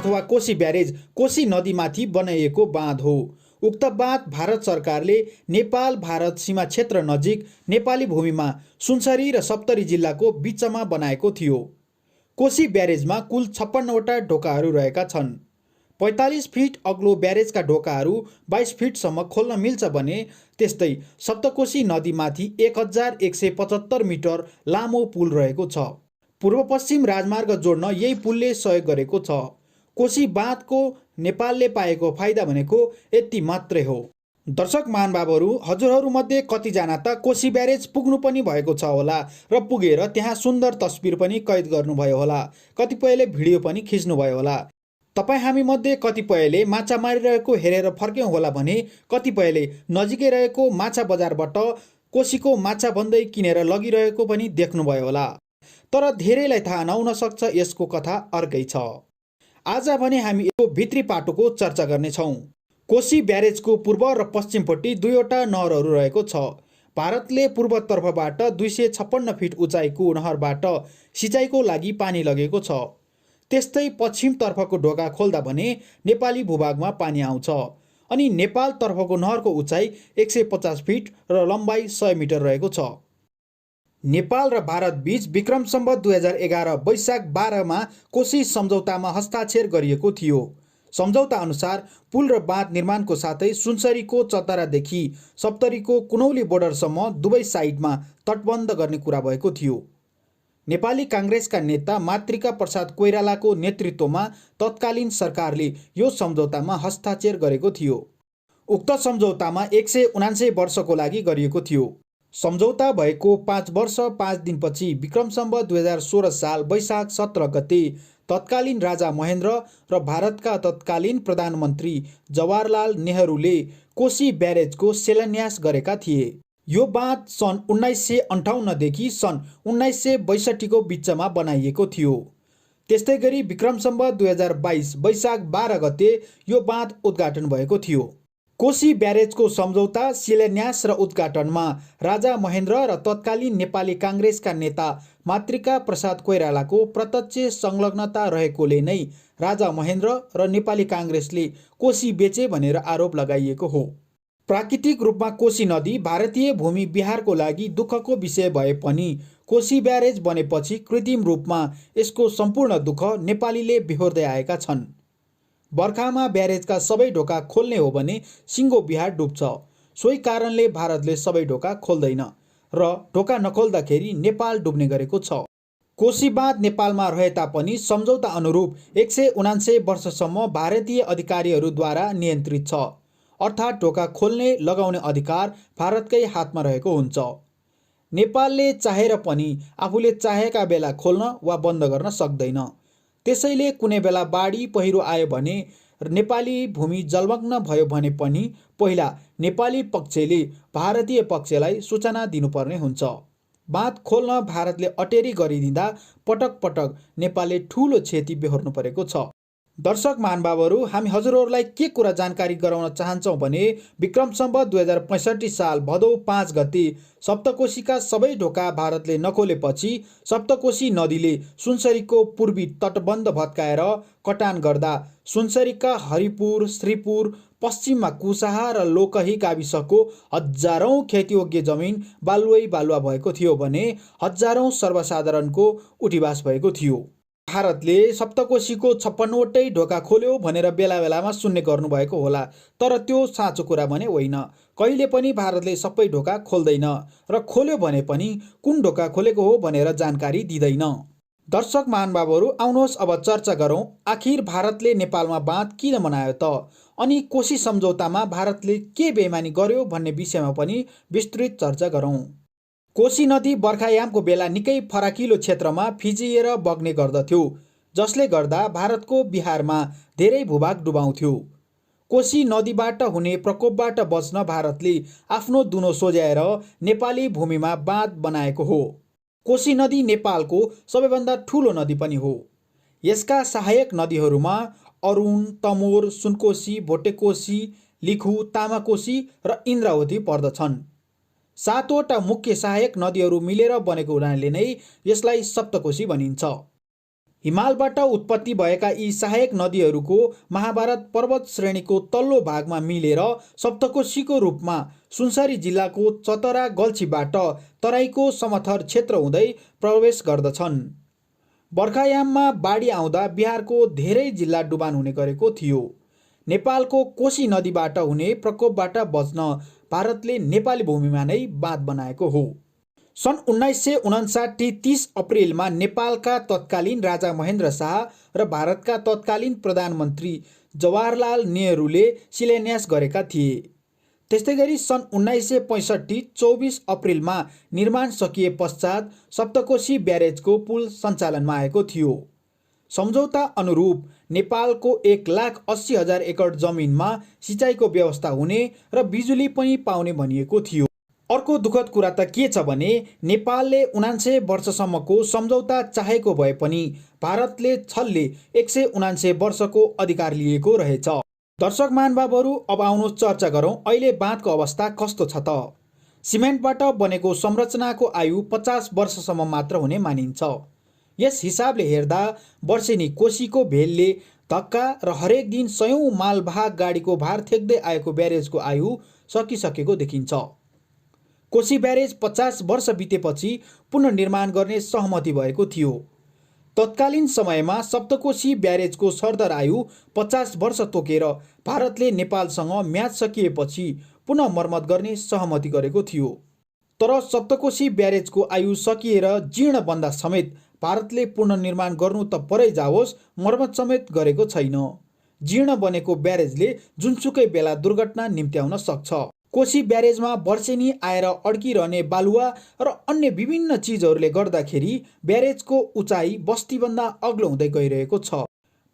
अथवा कोशी ब्यारेज कोशी नदीमाथि बनाइएको बाँध हो। उक्त बाँध भारत सरकारले नेपाल भारत सीमा क्षेत्र नजिक नेपाली भूमिमा सुनसरी र सप्तरी जिल्लाको बिचमा बनाएको थियो। कोशी ब्यारेजमा कुल 56वटा ढोकाहरू रहेका छन्। 45 फिट अग्लो ब्यारेजका ढोकाहरू 22 फिटसम्म खोल्न मिल्छ भने त्यस्तै सप्तकोशी नदीमाथि 1175 मिटर लामो पुल रहेको छ। पूर्व पश्चिम राजमार्ग जोड्न यही पुलले सहयोग गरेको छ। कोशी बाँधको नेपालले पाएको फाइदा भनेको यति मात्रै हो। दर्शक महानुभावहरू, हजुरहरूमध्ये कतिजना त कोशी ब्यारेज पुग्नु पनि भएको छ होला र पुगेर त्यहाँ सुन्दर तस्बिर पनि कैद गर्नुभयो होला, कतिपयले भिडियो पनि खिच्नुभयो होला। तपाईँ हामी मध्ये कतिपयले माछा मारिरहेको हेरेर फर्क्यौँ होला भने कतिपयले नजिकै रहेको माछा बजारबाट कोशीको माछा भन्दै किनेर लगिरहेको पनि देख्नुभयो होला। तर धेरैलाई थाहा नहुन सक्छ यसको कथा अर्कै छ। आज भने हामी यो भित्री पाटोको चर्चा गर्नेछौँ। कोशी ब्यारेजको पूर्व र पश्चिमपट्टि दुईवटा नहरहरू रहेको छ। भारतले पूर्वतर्फबाट 256 फिट उचाइको नहरबाट सिँचाइको लागि पानी लगेको छ। त्यस्तै पश्चिमतर्फको ढोका खोल्दा भने नेपाली भूभागमा पानी आउँछ। अनि नेपालतर्फको नहरको उचाइ 150 फिट र लम्बाइ 100 मिटर रहेको छ। नेपाल र भारत बीच विक्रम सम्वत 2011 वैशाख 12मा कोशी सम्झौतामा हस्ताक्षर गरिएको थियो। सम्झौता अनुसार पुल र बाँध निर्माणको साथै सुनसरीको चतरादेखि सप्तरीको कुनौली बोर्डरसम्म दुवै साइडमा तटबन्ध गर्ने कुरा भएको थियो। नेपाली काङ्ग्रेसका नेता मातृका प्रसाद कोइरालाको नेतृत्वमा तत्कालीन सरकारले यो सम्झौतामा हस्ताक्षर गरेको थियो। उक्त सम्झौतामा 179 वर्षको लागि गरिएको थियो। सम्झौता भएको 5 वर्ष 5 दिनपछि विक्रम सम्वत 2016 साल वैशाख 17 गते तत्कालीन राजा महेन्द्र र भारतका तत्कालीन प्रधानमन्त्री जवाहरलाल नेहरूले कोशी ब्यारेजको शिलान्यास गरेका थिए। यो बाँध सन् 1958 देखि सन् 1962 को बिचमा बनाइएको थियो। त्यस्तै गरी विक्रम सम्वत 2022 वैशाख 12 गते यो बाँध उद्घाटन भएको थियो। कोशी ब्यारेजको सम्झौता, शिलान्यास र उद्घाटनमा राजा महेन्द्र र तत्कालीन नेपाली काङ्ग्रेसका नेता मातृका प्रसाद कोइरालाको प्रत्यक्ष संलग्नता रहेकोले नै राजा महेन्द्र र नेपाली काङ्ग्रेसले कोशी बेचे भनेर आरोप लगाइएको हो। प्राकृतिक रूपमा कोशी नदी भारतीय भूमि बिहारको लागि दुःखको विषय भए पनि कोशी ब्यारेज बनेपछि कृत्रिम रूपमा यसको सम्पूर्ण दुःख नेपालीले बेहोर्दै आएका छन्। बर्खामा ब्यारेजका सबै ढोका खोल्ने हो भने सिङ्गो बिहार डुब्छ। सोही कारणले भारतले सबै ढोका खोल्दैन र ढोका नखोल्दाखेरि नेपाल डुब्ने गरेको छ। कोशी बाँध नेपालमा रहे तापनि सम्झौता अनुरूप 179 वर्षसम्म भारतीय अधिकारीहरूद्वारा नियन्त्रित छ। अर्थात् ढोका खोल्ने लगाउने अधिकार भारतकै हातमा रहेको हुन्छ। नेपालले चाहेर पनि आफूले चाहेका बेला खोल्न वा बन्द गर्न सक्दैन। त्यसैले कुनै बेला बाढी पहिरो आयो भने नेपाली भूमि जलमग्न भयो भने पनि पहिला नेपाली पक्षले भारतीय पक्षलाई सूचना दिनुपर्ने हुन्छ। बाँध खोल्न भारतले अटेरी गरिदिँदा पटक पटक नेपालले ठूलो क्षति बेहोर्नु परेको छ। दर्शक महानुभावहरू, हामी हजुरहरूलाई के कुरा जानकारी गराउन चाहन्छौँ भने विक्रम सम्वत 2065 साल भदौ 5 गते सप्तकोशीका सबै ढोका भारतले नखोलेपछि सप्तकोशी नदीले सुनसरीको पूर्वी तटबन्ध भत्काएर कटान गर्दा सुनसरीका हरिपुर, श्रीपुर, पश्चिममा कुसाहा र लोकही गाविसको हजारौँ खेतीयोग्य जमिन बालुवै बालुवा भएको थियो भने हजारौँ सर्वसाधारणको उठिवास भएको थियो। भारतले सप्तकोशीको 56वटै ढोका खोल्यो भनेर बेला बेलामा सुन्ने गर्नुभएको होला, तर त्यो साँचो कुरा भने होइन। कहिले पनि भारतले सबै ढोका खोल्दैन र खोल्यो भने पनि कुन ढोका खोलेको हो भनेर जानकारी दिँदैन। दर्शक महानुभावहरू, आउनुहोस् अब चर्चा गरौँ आखिर भारतले नेपालमा बाँध किन बनायो त, अनि कोशी सम्झौतामा भारतले के बेइमानी गर्यो भन्ने विषयमा पनि विस्तृत चर्चा गरौँ। कोशी नदी बर्खायामको बेला निकै फराकिलो क्षेत्रमा फिजिएर बग्ने गर्दथ्यो, जसले गर्दा भारतको बिहारमा धेरै भूभाग डुबाउँथ्यो। कोशी नदीबाट हुने प्रकोपबाट बच्न भारतले आफ्नो दुनो सोझ्याएर नेपाली भूमिमा बाँध बनाएको हो। कोशी नदी नेपालको सबैभन्दा ठूलो नदी पनि हो। यसका सहायक नदीहरूमा अरुण, तमोर, सुनकोशी, भोटेकोशी, लिखु, तामाकोशी र इन्द्रावती पर्दछन्। 7वटा मुख्य सहायक नदीहरू मिलेर बनेको हुनाले नै यसलाई सप्तकोशी भनिन्छ। हिमालबाट उत्पत्ति भएका यी सहायक नदीहरूको महाभारत पर्वत श्रेणीको तल्लो भागमा मिलेर सप्तकोशीको रूपमा सुनसरी जिल्लाको चतरा गल्छीबाट तराईको समथर क्षेत्र हुँदै प्रवेश गर्दछन्। बर्खायाममा बाढी आउँदा बिहारको धेरै जिल्ला डुबान हुने गरेको थियो। नेपालको कोशी नदीबाट हुने प्रकोपबाट बच्न भारतले नेपाली भूमिमा नै बाँध बनाएको हो। सन् 1959 30 अप्रिलमा नेपालका तत्कालीन राजा महेन्द्र शाह र भारतका तत्कालीन प्रधानमन्त्री जवाहरलाल नेहरूले शिलान्यास गरेका थिए। त्यस्तै गरी सन् 1965 24 अप्रिलमा निर्माण सकिए पश्चात सप्तकोशी ब्यारेजको पुल सञ्चालनमा आएको थियो। सम्झौता अनुरूप नेपालको 1,80,000 एकड जमिनमा सिँचाइको व्यवस्था हुने र बिजुली पनि पाउने भनिएको थियो। अर्को दुःखद कुरा त के छ भने नेपालले 79 वर्षसम्मको सम्झौता चाहेको भए पनि भारतले छलले 179 वर्षको अधिकार लिएको रहेछ। दर्शक महानुभावहरू, अब आउनुहोस् चर्चा गरौँ अहिले बाँधको अवस्था कस्तो छ त। सिमेन्टबाट बनेको संरचनाको आयु 50 वर्षसम्म मात्र हुने मानिन्छ। यस हिसाबले हेर्दा वर्षेनी कोशीको भेलले धक्का र हरेक दिन सयौं मालवाहक गाडीको भार थेक्दै आएको ब्यारेजको आयु सकिसकेको देखिन्छ। कोशी ब्यारेज 50 वर्ष बितेपछि पुनर्निर्माण गर्ने सहमति भएको थियो। तत्कालीन समयमा सप्तकोशी ब्यारेजको सरदर आयु 50 वर्ष तोकेर भारतले नेपालसँग म्याद सकिएपछि पुनः मर्मत गर्ने सहमति गरेको थियो। तर सप्तकोशी ब्यारेजको आयु सकिएर जीर्ण बन्दा समेत भारतले पुनर्निर्माण गर्नु त परै जाओस्, मर्मत समेत गरेको छैन। जीर्ण बनेको ब्यारेजले जुनसुकै बेला दुर्घटना निम्त्याउन सक्छ। कोशी ब्यारेजमा वर्षेनी आएर अड्किरहने बालुवा र अन्य विभिन्न चिजहरूले गर्दाखेरि ब्यारेजको उचाइ बस्तीभन्दा अग्लो हुँदै गइरहेको छ।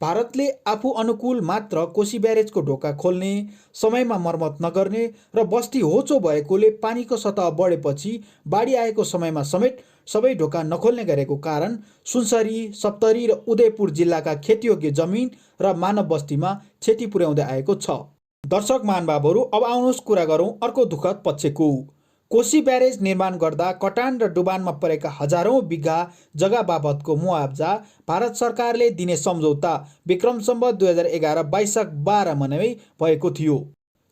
भारतले आफू अनुकूल मात्र कोशी ब्यारेजको ढोका खोल्ने, समयमा मर्मत नगर्ने र बस्ती होचो भएकोले पानीको सतह बढेपछि बाढी आएको समयमा समेत सबै ढोका नखोल्ने गरेको कारण सुनसरी, सप्तरी र उदयपुर जिल्लाका खेतीयोग्य जमिन र मानव बस्तीमा क्षति पुर्याउँदै आएको छ। दर्शक महानुभावहरू, अब आउनुहोस् कुरा गरौँ अर्को दुःखद पक्षको। कोशी ब्यारेज निर्माण गर्दा कटान र डुबानमा परेका हजारौं बिघा जग्गा बाबतको मुआब्जा भारत सरकारले दिने सम्झौता विक्रम सम्वत 2011 वैशाख 12 नै भएको थियो।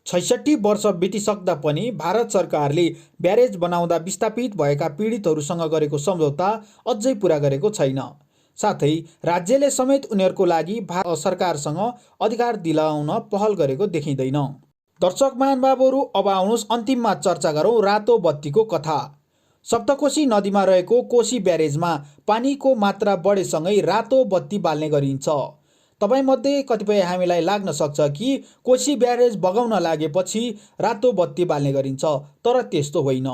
66 वर्ष बितिसक्दा पनि भारत सरकारले ब्यारेज बनाउँदा विस्थापित भएका पीडितहरूसँग गरेको सम्झौता अझै पुरा गरेको छैन। साथै राज्यले समेत उनीहरूको लागि भारत सरकारसँग अधिकार दिलाउन पहल गरेको देखिँदैन। दर्शक महानुभावहरू, अब आउनुहोस् अन्तिममा चर्चा गरौँ रातो बत्तीको कथा। सप्तकोशी नदीमा रहेको कोशी ब्यारेजमा पानीको मात्रा बढेसँगै रातो बत्ती बाल्ने गरिन्छ। तपाईमध्ये कतिपय हामीलाई लाग्न सक्छ कि कोशी ब्यारेज बगाउन लागेपछि रातो बत्ती बाल्ने गरिन्छ, तर त्यस्तो होइन।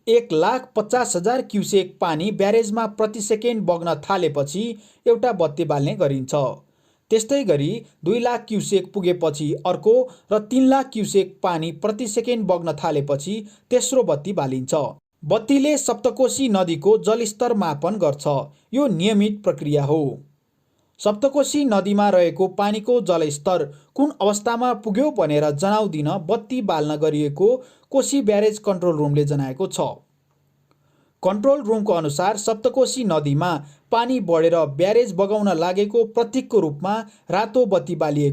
1,50,000 क्युसेक पानी ब्यारेजमा प्रति सेकेन्ड बग्न थालेपछि एउटा बत्ती बाल्ने गरिन्छ। त्यस्तै गरी 2 लाख क्युसेक पुगेपछि अर्को र 3 लाख क्युसेक पानी प्रति सेकेन्ड बग्न थालेपछि तेस्रो बत्ती बालिन्छ। बत्तीले सप्तकोशी नदीको जलस्तर मापन गर्छ। यो नियमित प्रक्रिया हो। सप्तकोशी नदीमा रहेको पानीको जलस्तर कुन अवस्थामा पुग्यो भनेर जनाउदिन बत्ती बाल्न गरिएको कोशी ब्यारेज कन्ट्रोल रुमले जनाएको छ। कन्ट्रोल रुमको अनुसार सप्तकोशी नदीमा पानी बढेर ब्यारेज बगाउन लागेको प्रतीकको रूपमा रातो बत्ती बालिएको